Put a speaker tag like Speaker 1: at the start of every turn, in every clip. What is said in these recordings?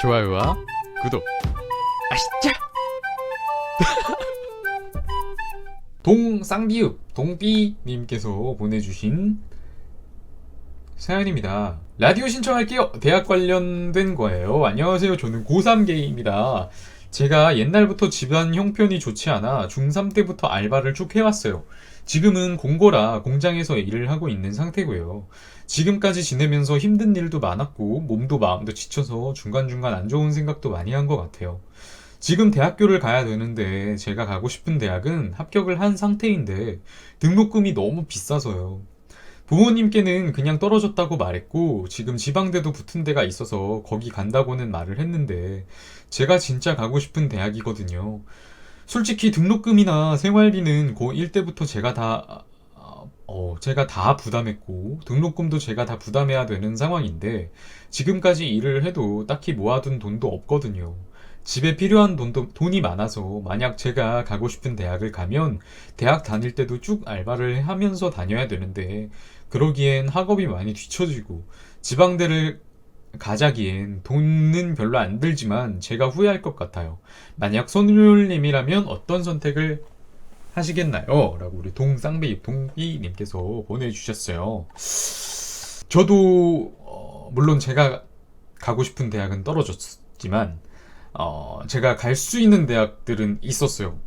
Speaker 1: 좋아요와 구독. 아시죠?
Speaker 2: 동쌍비읍 동삐님께서 보내주신 사연입니다. 라디오 신청할게요. 대학 관련된 거예요. 안녕하세요. 저는 고3개입니다. 제가 옛날부터 집안 형편이 좋지 않아 중3 때부터 알바를 쭉 해왔어요. 지금은 공고라 공장에서 일을 하고 있는 상태고요. 지금까지 지내면서 힘든 일도 많았고 몸도 마음도 지쳐서 중간중간 안 좋은 생각도 많이 한 것 같아요. 지금 대학교를 가야 되는데 제가 가고 싶은 대학은 합격을 한 상태인데 등록금이 너무 비싸서요. 부모님께는 그냥 떨어졌다고 말했고 지금 지방대도 붙은 데가 있어서 거기 간다고는 말을 했는데 제가 진짜 가고 싶은 대학이거든요. 솔직히 등록금이나 생활비는 고1 때부터 제가 다 부담했고 등록금도 제가 다 부담해야 되는 상황인데 지금까지 일을 해도 딱히 모아둔 돈도 없거든요. 집에 필요한 돈이 많아서 만약 제가 가고 싶은 대학을 가면 대학 다닐 때도 쭉 알바를 하면서 다녀야 되는데 그러기엔 학업이 많이 뒤처지고 지방대를 가자기엔 돈은 별로 안 들지만 제가 후회할 것 같아요. 만약 손율님이라면 어떤 선택을 하시겠나요? 라고 우리 동삐님께서 보내주셨어요. 저도 물론 제가 가고 싶은 대학은 떨어졌지만 제가 갈 수 있는 대학들은 있었어요.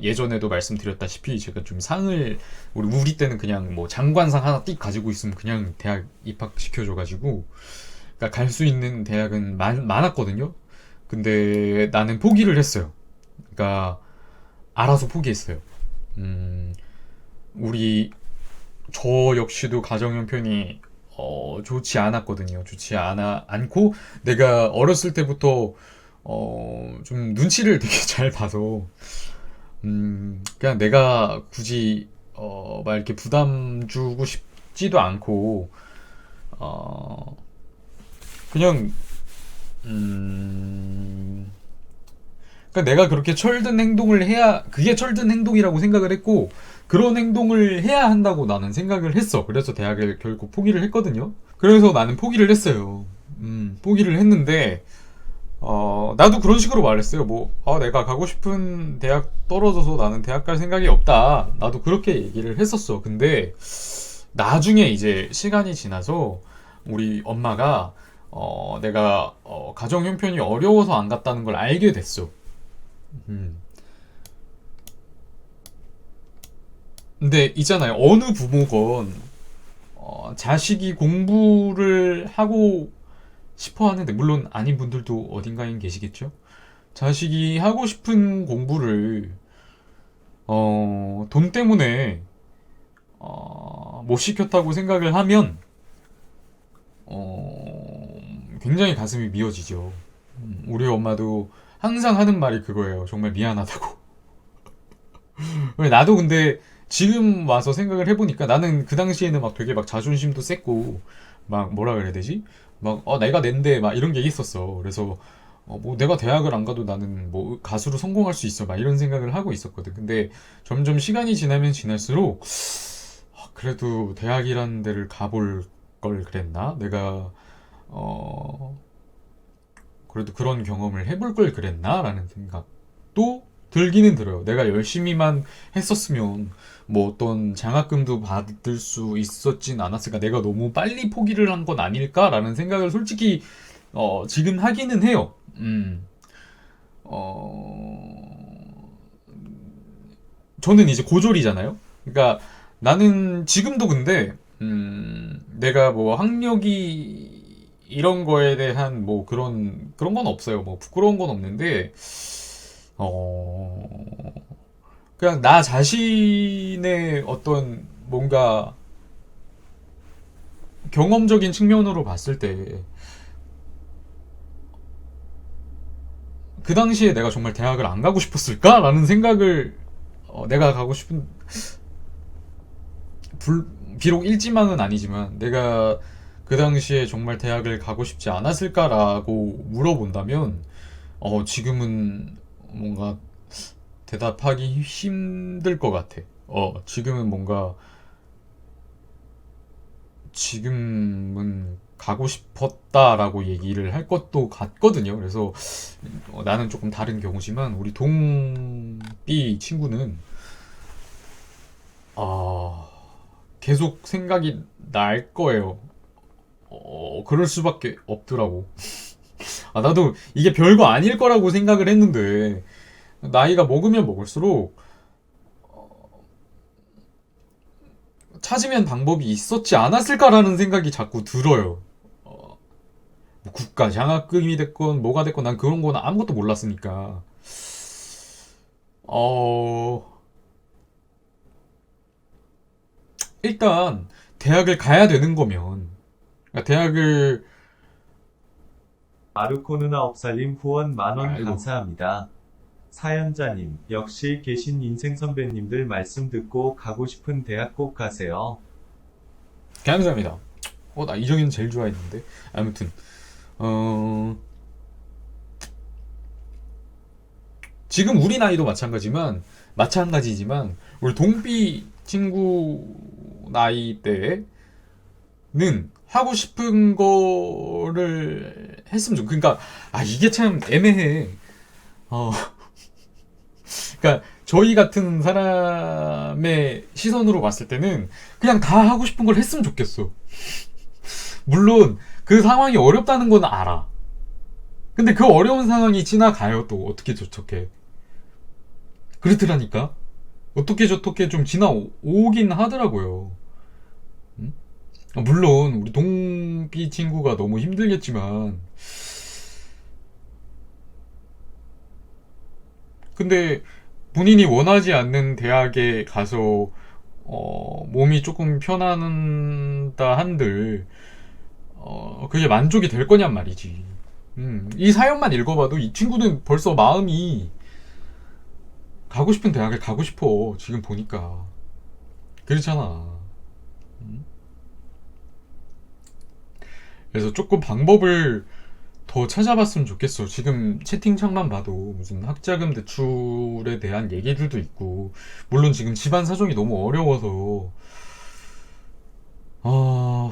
Speaker 2: 예전에도 말씀드렸다시피 제가 좀 상을 우리 때는 그냥 뭐 장관상 하나 띡 가지고 있으면 그냥 대학 입학시켜줘가지고 그러니까 갈 수 있는 대학은 많았거든요. 근데 나는 포기를 했어요. 그러니까 알아서 포기했어요. 우리 저 역시도 가정 형편이 좋지 않았거든요. 좋지 않고 내가 어렸을 때부터 좀 눈치를 되게 잘 봐서 그냥 내가 굳이 막 이렇게 부담 주고 싶지도 않고 어 그냥 그러니까 내가 그렇게 철든 행동을 해야 그게 철든 행동이라고 생각을 했고 그런 행동을 해야 한다고 나는 생각을 했어. 그래서 대학을 결국 포기를 했거든요. 그래서 나는 포기를 했어요. 포기를 했는데 나도 그런 식으로 말했어요. 내가 가고 싶은 대학 떨어져서 나는 대학 갈 생각이 없다. 나도 그렇게 얘기를 했었어. 근데 나중에 이제 시간이 지나서 우리 엄마가 내가 가정 형편이 어려워서 안 갔다는 걸 알게 됐어. 음. 근데 있잖아요. 어느 부모건 자식이 공부를 하고 싶어 하는데 물론 아닌 분들도 어딘가에 계시겠죠. 자식이 하고 싶은 공부를 돈 때문에 못 시켰다고 생각을 하면 굉장히 가슴이 미어지죠. 우리 엄마도 항상 하는 말이 그거예요. 정말 미안하다고. 나도 근데 지금 와서 생각을 해보니까 나는 그 당시에는 막 되게 막 자존심도 셌고 막 뭐라 그래야 되지? 막 내가 낸데 막 이런 게 있었어. 그래서 뭐 내가 대학을 안 가도 나는 뭐 가수로 성공할 수 있어 막 이런 생각을 하고 있었거든. 근데 점점 시간이 지나면 지날수록 그래도 대학이라는 데를 가볼 걸 그랬나? 내가 그래도 그런 경험을 해볼 걸 그랬나? 라는 생각도 들기는 들어요. 내가 열심히만 했었으면 뭐 어떤 장학금도 받을 수 있었진 않았을까? 내가 너무 빨리 포기를 한 건 아닐까라는 생각을 솔직히 지금 하기는 해요. 어, 저는 이제 고졸이잖아요. 그러니까 나는 지금도 근데 내가 뭐 학력이 이런 거에 대한 뭐 그런 건 없어요. 뭐 부끄러운 건 없는데 어 그냥 나 자신의 어떤 뭔가 경험적인 측면으로 봤을 때 그 당시에 내가 정말 대학을 안 가고 싶었을까라는 생각을 내가 가고 싶은 불, 비록 일지망은 아니지만 내가 그 당시에 정말 대학을 가고 싶지 않았을까라고 물어본다면 지금은 뭔가 대답하기 힘들 것 같아. 지금은 뭔가 지금은 가고 싶었다라고 얘기를 할 것도 같거든요. 그래서 나는 조금 다른 경우지만 우리 동B 친구는 아, 계속 생각이 날 거예요. 그럴 수밖에 없더라고. 나도 이게 별거 아닐 거라고 생각을 했는데 나이가 먹으면 먹을수록 찾으면 방법이 있었지 않았을까라는 생각이 자꾸 들어요. 뭐 국가 장학금이 됐건 뭐가 됐건 난 그런 거는 아무것도 몰랐으니까. 어, 일단 대학을 가야 되는 거면 그러니까 대학을
Speaker 3: 마르코 누나 업살님 후원 만원
Speaker 2: 아이고
Speaker 3: 감사합니다. 사연자님, 역시 계신 인생 선배님들 말씀 듣고 가고 싶은 대학 꼭 가세요.
Speaker 2: 감사합니다. 나 이정현 제일 좋아했는데 아무튼 어, 지금 우리 나이도 마찬가지지만 우리 동비 친구 나이 때는 하고 싶은 거를 했으면 그러니까 이게 참 애매해. 어, 그러니까 저희 같은 사람의 시선으로 봤을 때는 그냥 다 하고 싶은 걸 했으면 좋겠어. 물론 그 상황이 어렵다는 건 알아. 근데 그 어려운 상황이 지나가요. 또 어떻게 저렇게 그렇더라니까. 어떻게 저렇게 좀 지나오긴 하더라고요. 음? 물론 우리 동기 친구가 너무 힘들겠지만 근데 본인이 원하지 않는 대학에 가서 몸이 조금 편한다 한들 그게 만족이 될 거냔 말이지. 이 사연만 읽어봐도 이 친구는 벌써 마음이 가고 싶은 대학에 가고 싶어. 지금 보니까 그렇잖아. 음? 그래서 조금 방법을 더 찾아봤으면 좋겠어. 지금 채팅창만 봐도 무슨 학자금 대출에 대한 얘기들도 있고, 물론 지금 집안 사정이 너무 어려워서, 아,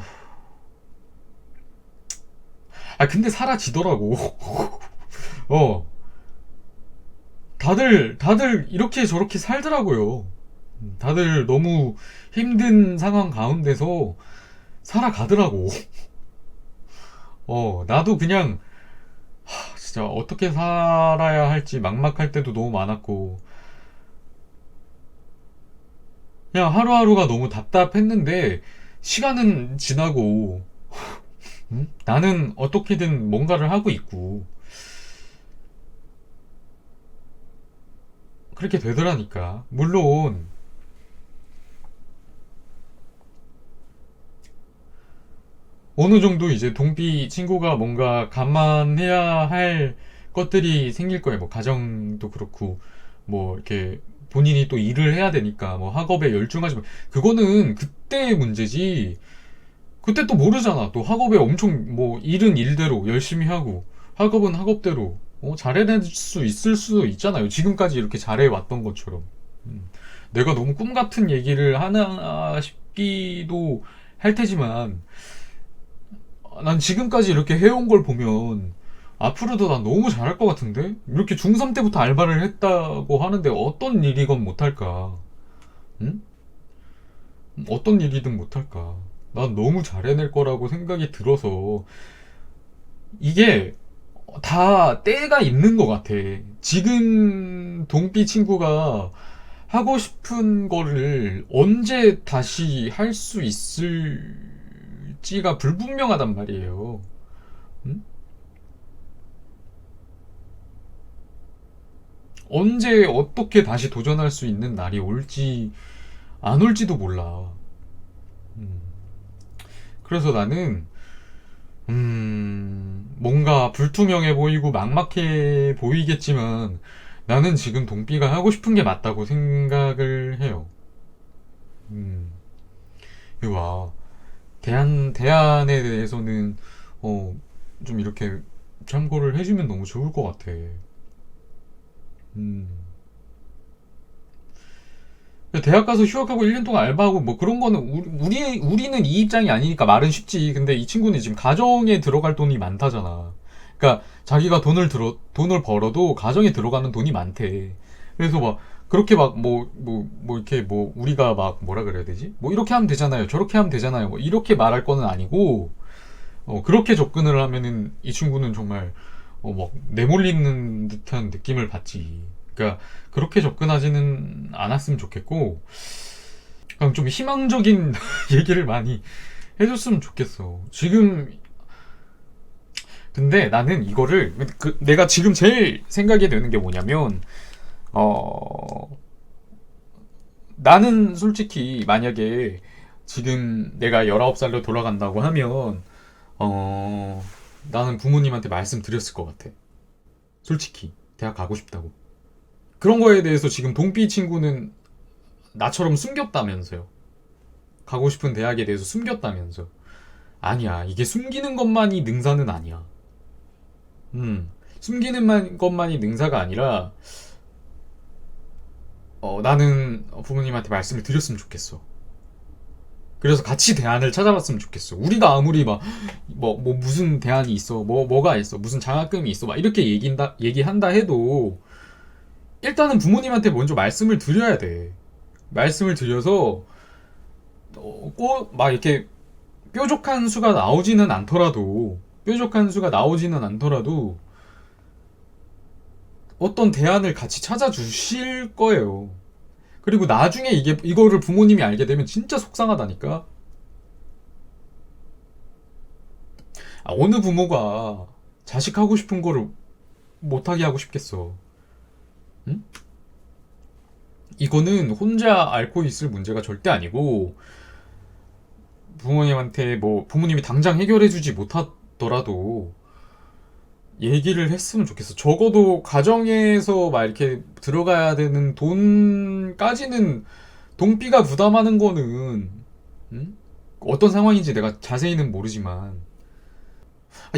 Speaker 2: 근데 사라지더라고. 어, 다들 이렇게 저렇게 살더라고요. 다들 너무 힘든 상황 가운데서 살아가더라고. 나도 그냥, 진짜 어떻게 살아야 할지 막막할 때도 너무 많았고, 그냥 하루하루가 너무 답답했는데, 시간은 지나고, 나는 어떻게든 뭔가를 하고 있고, 그렇게 되더라니까. 물론, 어느 정도 이제 동비 친구가 뭔가 감안해야 할 것들이 생길 거예요. 뭐, 가정도 그렇고, 뭐, 이렇게 본인이 또 일을 해야 되니까, 뭐, 학업에 열중하지 마. 그거는 그때의 문제지. 그때 또 모르잖아. 또 학업에 엄청 뭐 일은 일대로 열심히 하고 학업은 학업대로 잘해낼 수 있을 수도 있잖아요. 지금까지 이렇게 잘해왔던 것처럼. 음. 내가 너무 꿈 같은 얘기를 하나 싶기도 할 테지만 난 지금까지 이렇게 해온 걸 보면 앞으로도 난 너무 잘할 것 같은데? 이렇게 중3 때부터 알바를 했다고 하는데 어떤 일이건 못할까? 응? 어떤 일이든 못할까? 난 너무 잘해낼 거라고 생각이 들어서 이게 다 때가 있는 것 같아. 지금 동비 친구가 하고 싶은 거를 언제 다시 할 수 있을지가 불분명하단 말이에요. 응? 언제 어떻게 다시 도전할 수 있는 날이 올지 안 올지도 몰라. 음. 그래서 나는 뭔가 불투명해 보이고 막막해 보이겠지만 나는 지금 동비가 하고 싶은 게 맞다고 생각을 해요. 음, 이거 봐. 대안에 대해서는, 어, 좀 이렇게 참고를 해주면 너무 좋을 것 같아. 음, 대학 가서 휴학하고 1년 동안 알바하고 뭐 그런 거는 우리는 이 입장이 아니니까 말은 쉽지. 근데 이 친구는 지금 가정에 들어갈 돈이 많다잖아. 그러니까 자기가 돈을 벌어도 가정에 들어가는 돈이 많대. 그래서 막 그렇게 막 이렇게 뭐 우리가 막 뭐라 그래야 되지? 뭐 이렇게 하면 되잖아요. 저렇게 하면 되잖아요. 뭐 이렇게 말할 거는 아니고 그렇게 접근을 하면은 이 친구는 정말 막 내몰리는 듯한 느낌을 받지. 그러니까 그렇게 접근하지는 않았으면 좋겠고 그냥 좀 희망적인 얘기를 많이 해줬으면 좋겠어. 지금 근데 나는 이거를 내가 지금 제일 생각이 되는 게 뭐냐면 나는 솔직히 만약에 지금 내가 19살로 돌아간다고 하면 나는 부모님한테 말씀드렸을 것 같아. 솔직히 대학 가고 싶다고. 그런 거에 대해서 지금 동삐 친구는 나처럼 숨겼다면서요. 가고 싶은 대학에 대해서 숨겼다면서. 아니야. 이게 숨기는 것만이 능사는 아니야. 숨기는 것만이 능사가 아니라 나는 부모님한테 말씀을 드렸으면 좋겠어. 그래서 같이 대안을 찾아봤으면 좋겠어. 우리가 아무리 뭐 무슨 대안이 있어, 뭐가 있어, 무슨 장학금이 있어, 막 이렇게 얘기한다 해도 일단은 부모님한테 먼저 말씀을 드려야 돼. 말씀을 드려서 꼭 막 이렇게 뾰족한 수가 나오지는 않더라도 어떤 대안을 같이 찾아주실 거예요. 그리고 나중에 이거를 부모님이 알게 되면 진짜 속상하다니까. 어느 부모가 자식 하고 싶은 거를 못하게 하고 싶겠어. 응? 이거는 혼자 앓고 있을 문제가 절대 아니고 부모님이 당장 해결해주지 못하더라도 얘기를 했으면 좋겠어. 적어도 가정에서 막 이렇게 들어가야 되는 돈까지는 동비가 부담하는 거는 어떤 상황인지 내가 자세히는 모르지만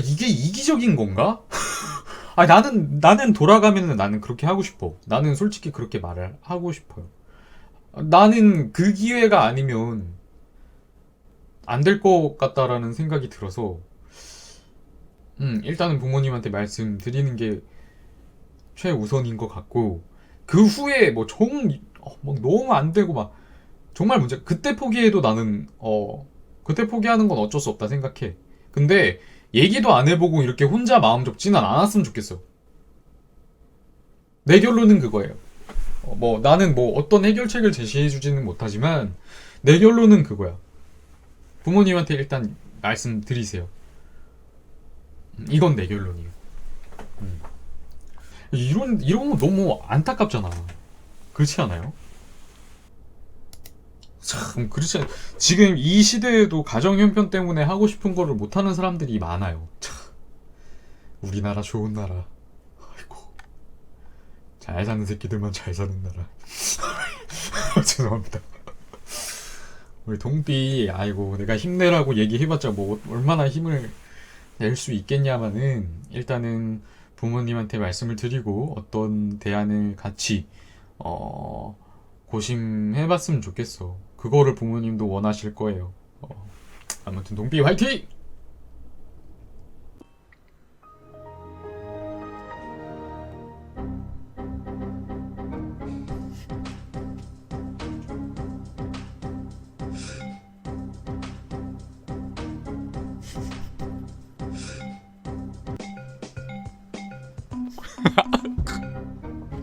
Speaker 2: 이게 이기적인 건가? 나는 돌아가면은 나는 그렇게 하고 싶어. 나는 솔직히 그렇게 말을 하고 싶어요. 나는 그 기회가 아니면 안 될 것 같다라는 생각이 들어서 일단은 부모님한테 말씀드리는 게 최우선인 것 같고 그 후에 막 너무 안 되고 막 정말 그때 포기해도 나는 그때 포기하는 건 어쩔 수 없다 생각해. 근데 얘기도 안 해보고 이렇게 혼자 마음 접지는 않았으면 좋겠어. 내 결론은 그거예요. 나는 어떤 해결책을 제시해주지는 못하지만 내 결론은 그거야. 부모님한테 일단 말씀드리세요. 이건 내 결론이에요. 이런 거 너무 안타깝잖아. 그렇지 않아요? 참, 그렇지. 지금 이 시대에도 가정 형편 때문에 하고 싶은 거를 못하는 사람들이 많아요. 참, 우리나라 좋은 나라. 아이고. 잘 사는 새끼들만 잘 사는 나라. 죄송합니다. 우리 동비, 아이고, 내가 힘내라고 얘기해봤자 얼마나 힘을 낼 수 있겠냐마는, 일단은 부모님한테 말씀을 드리고, 어떤 대안을 같이, 고심해봤으면 좋겠어. 그거를 부모님도 원하실 거예요. 아무튼, 동비 화이팅!